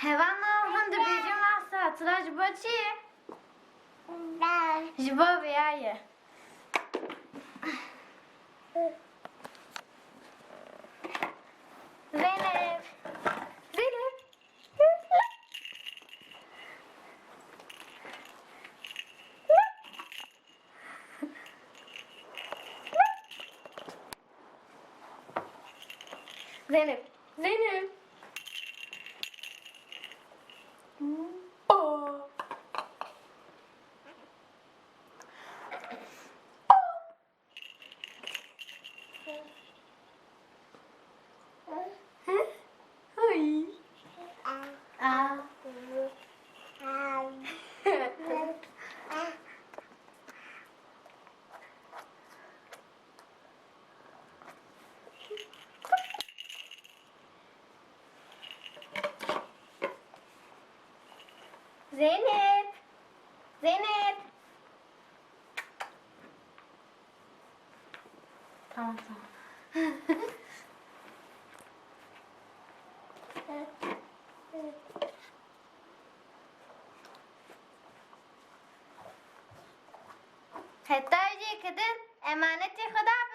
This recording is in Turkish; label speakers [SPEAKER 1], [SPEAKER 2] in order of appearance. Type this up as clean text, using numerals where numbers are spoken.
[SPEAKER 1] Hevanla hındı bizim varsa hatıra jibo çiye? Jibo veya ye. Zeynep. Zeynep. Zeynep. Zeynep. Oh. Ay. Aa. Zeynep. Zeynep. Tamam tamam. Hatta kadın emaneti kadar